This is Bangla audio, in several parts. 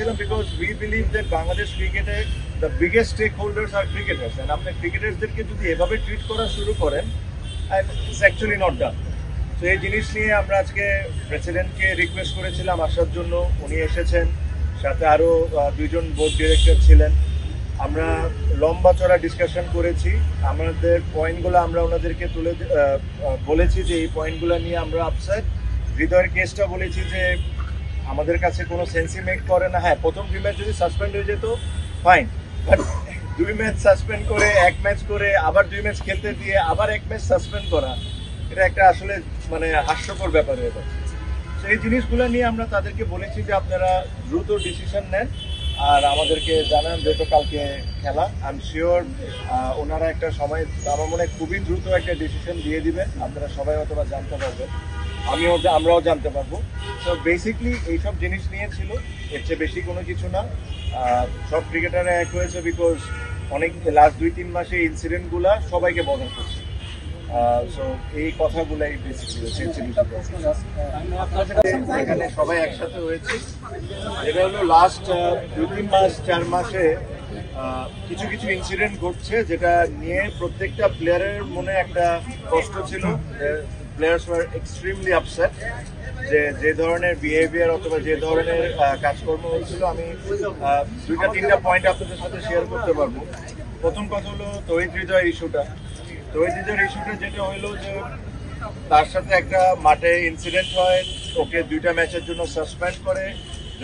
বলেছিলাম because we believe that Bangladesh ক্রিকেটে দ্য বিগেস্ট স্টেক হোল্ডার্স আর ক্রিকেটার্স, অ্যান্ড আপনি ক্রিকেটার্সদেরকে যদি এভাবে ট্রিট করা শুরু করেন, and it's actually not done. তো এই জিনিস নিয়ে আমরা আজকে প্রেসিডেন্টকে রিকোয়েস্ট করেছিলাম আসার জন্য, উনি এসেছেন, সাথে আরও দুইজন বোর্ড ডিরেক্টর ছিলেন। আমরা লম্বা চড়া ডিসকাশন করেছি, আমাদের পয়েন্টগুলো আমরা ওনাদেরকে বলেছি যে এই পয়েন্টগুলো নিয়ে আমরা আপসেট। হৃদয়ের কেসটা বলেছি যে আমাদের কাছে কোনো সেন্সই মেক করে না। হ্যাঁ, প্রথম 2 ম্যাচ যদি সাসপেন্ড হয়ে যেত ফাইন, বাট 2 ম্যাচ সাসপেন্ড করে 1 ম্যাচ করে আবার 2 ম্যাচ খেলতে দিয়ে আবার 1 ম্যাচ সাসপেন্ড করা, এটা একটা আসলে মানে হাস্যকর ব্যাপার হয়ে যাচ্ছে। তো এই জিনিসগুলো নিয়ে আমরা তাদেরকে বলেছি যে আপনারা দ্রুত ডিসিশন নেন আর আমাদেরকে জানান, যেহেতু কালকে খেলা। আই এম শিওর ওনারা একটা সময়, আমার মনে হয় খুবই দ্রুত একটা ডিসিশন দিয়ে দিবেন, আপনারা সবাই অথবা জানতে পারবেন, আমরাও জানতে পারবো। তো বেসিকলি এইসব জিনিস নিয়ে ছিল, এর চেয়ে বেশি কোনো কিছু না। সব ক্রিকেটাররা এক হয়েছে বিকজ অনেক লাস্ট 2-3 মাসে ইনসিডেন্টগুলা সবাইকে বদল করছে। সো এই কথাগুলাই বেসিক্যালি এখানে সবাই একসাথে হয়েছে। এটা হলো লাস্ট 2-3 মাস 4 মাসে কিছু কিছু ইনসিডেন্ট ঘটছে, যেটা নিয়ে প্রত্যেকটা প্লেয়ারের মনে একটা কষ্ট ছিল। প্লেয়ার্স ওয়ার এক্সট্রিমলি আপসেট যে ধরনের বিহেভিয়ার অথবা যে ধরনের কাজকর্ম হয়েছিল। আমি 2-3টা পয়েন্ট আপনাদের সাথে শেয়ার করতে পারবো। প্রথম কথা হলো তৌহিদ হৃদয়ের ইস্যুটা। তৌহিদ হৃদয়ের ইস্যুটা যেটা হলো যে তার সাথে একটা মাঠে ইনসিডেন্ট হয়, ওকে 2টা ম্যাচের জন্য সাসপেন্ড করে।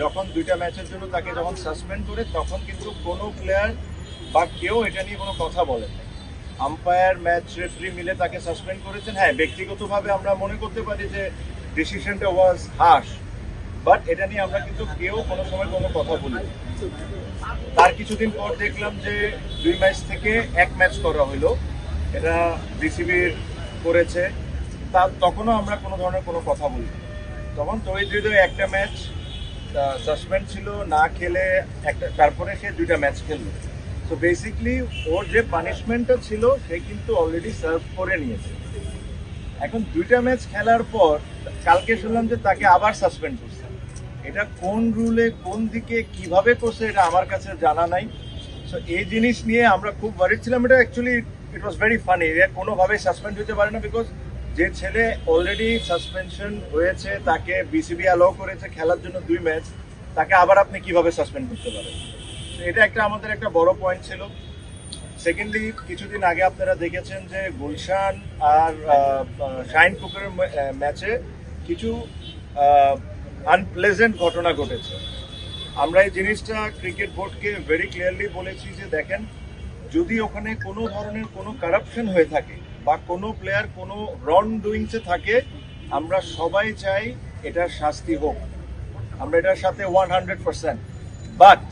যখন 2টা ম্যাচের জন্য তাকে যখন সাসপেন্ড করে, তখন কিন্তু কোনো প্লেয়ার বা কেউ এটা নিয়ে কোনো কথা বলেন না। আম্পায়ার, ম্যাচ রেফারি মিলে তাকে সাসপেন্ড করেছেন। হ্যাঁ, ব্যক্তিগতভাবে আমরা মনে করতে পারি যে ডিসিশনটা ওয়াজ হার্শ, বাট এটা নিয়ে আমরা কিন্তু কেউ কোনো সময় কোনো কথা বলি। তার কিছুদিন পর দেখলাম যে 2 ম্যাচ থেকে 1 ম্যাচ করা হলো, এটা বিসিবির করেছে। তখনও আমরা কোনো ধরনের কোনো কথা বলি। তখন তৌহিদ হৃদয় 1টা ম্যাচ সাসপেন্ড ছিল, না খেলে তারপরে সে 2টা ম্যাচ খেললো। তো বেসিকলি ওর যে পানিশমেন্টটা ছিল সে কিন্তু অলরেডি সার্ভ করে নিয়েছে। এখন 2টা ম্যাচ খেলার পর কালকে শুনলাম যে তাকে আবার সাসপেন্ড করছে। এটা কোন রুলে, কোন দিকে, কিভাবে করছে, এটা আমার কাছে জানা নাই। সো এই জিনিস নিয়ে আমরা খুব ওয়ারিড ছিলাম। এটা actually it was very funny. কোনোভাবেই সাসপেন্ড হতে পারে না, বিকজ যে ছেলে অলরেডি সাসপেনশন হয়েছে, তাকে বিসিবি অ্যালাউ করেছে খেলার জন্য 2 ম্যাচ, তাকে আবার আপনি কিভাবে সাসপেন্ড করতে পারেন? এটা আমাদের একটা বড় পয়েন্ট ছিল। সেকেন্ডলি, কিছুদিন আগে আপনারা দেখেছেন যে গুলশান আর শাহিন পুকুরের ম্যাচে কিছু আনপ্লেজেন্ট ঘটনা ঘটেছে। আমরা এই জিনিসটা ক্রিকেট বোর্ডকে ভেরি ক্লিয়ারলি বলেছি যে দেখেন, যদি ওখানে কোনো ধরনের কোনো কারাপশন হয়ে থাকে বা কোনো প্লেয়ার কোনো রং ডুইংসে থাকে, আমরা সবাই চাই এটার শাস্তি হোক, আমরা এটার সাথে 100%। বাট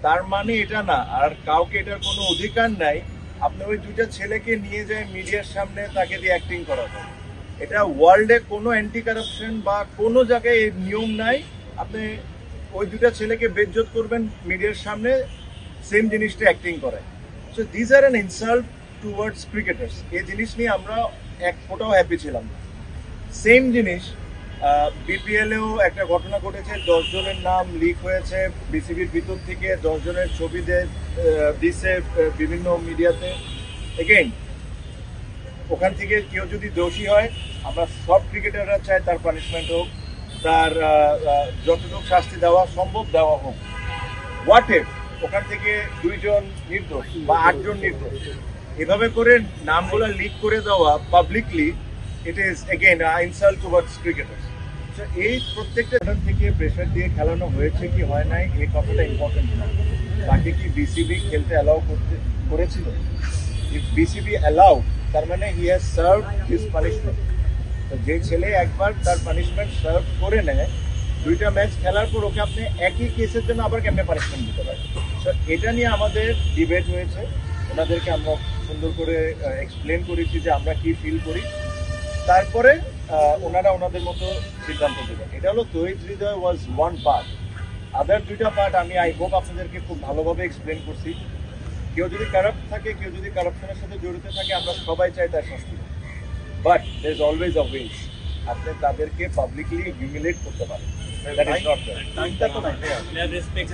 তার মানে এটা না আর কাউকে এটার কোনো অধিকার নাই আপনি ওই 2টা ছেলেকে নিয়ে যায় মিডিয়ার সামনে তাকে দিয়ে অ্যাক্টিং করাবেন। এটা ওয়ার্ল্ডে কোনো অ্যান্টি কারাপশন বা কোনো জায়গায় এই নিয়ম নাই। আপনি ওই 2টা ছেলেকে বেজ্জত করবেন মিডিয়ার সামনে, সেম জিনিসটা অ্যাক্টিং করায়। So this are an insult towards cricketers. এই জিনিস নিয়ে আমরা এক ফোটাও হ্যাপি ছিলাম না। সেম জিনিস বিপিএলেও একটা ঘটনা ঘটেছে, 10 জনের নাম লিক হয়েছে বিসিবির ভিতর থেকে, 10 জনের ছবি দিচ্ছে বিভিন্ন মিডিয়াতে। এগেইন, ওখান থেকে কেউ যদি দোষী হয়, আমরা সব ক্রিকেটাররা চাই তার পানিশমেন্ট হোক, তার যতটুকু শাস্তি দেওয়া সম্ভব দেওয়া হোক। হোয়াট ইফ ওখান থেকে 2 জন নির্দোষ বা 8 জন নির্দোষ, এভাবে করে নামগুলো লিক করে দেওয়া publicly, it is again insult towards cricketers. তো এই প্রত্যেকটা থেকে প্রেশার দিয়ে খেলানো হয়েছে কি হয় নাই, এই কথাটা ইম্পর্টেন্ট না। তাকে কি বিসিবি খেলতে অ্যালাউ করেছিল? ইফ বিসিবি অ্যালাউ, তার মানে he has served his punishment. তো যে ছেলে একবার তার পানিশমেন্ট সার্ভ করে নেয়, 2টা ম্যাচ খেলার পর ওকে আপনি একই কেসের জন্য আবার কেমনে পানিশমেন্ট দিতে পারেন? সো এটা নিয়ে আমাদের ডিবেট হয়েছে, ওনাদেরকে আমরা সুন্দর করে এক্সপ্লেন করেছি যে আমরা কি ফিল করি। তারপরে ওনারা ওনাদের মতো সিদ্ধান্ত দেবেন। এটা হলো তৌহিদ হৃদয় ওয়াজ ওয়ান পার্ট। আদার 2টা পার্ট আমি আই হোপ আপনাদেরকে খুব ভালোভাবে এক্সপ্লেন করছি। কেউ যদি কারাপ্ট থাকে, কেউ যদি কারাপশনের সাথে জড়িত থাকে, আমরা সবাই চাই তার শাস্তি। But there is always a way. আপনি তাদেরকে পাবলিকলি হিউমিলেট করতে পারেন। That is not there. Player respect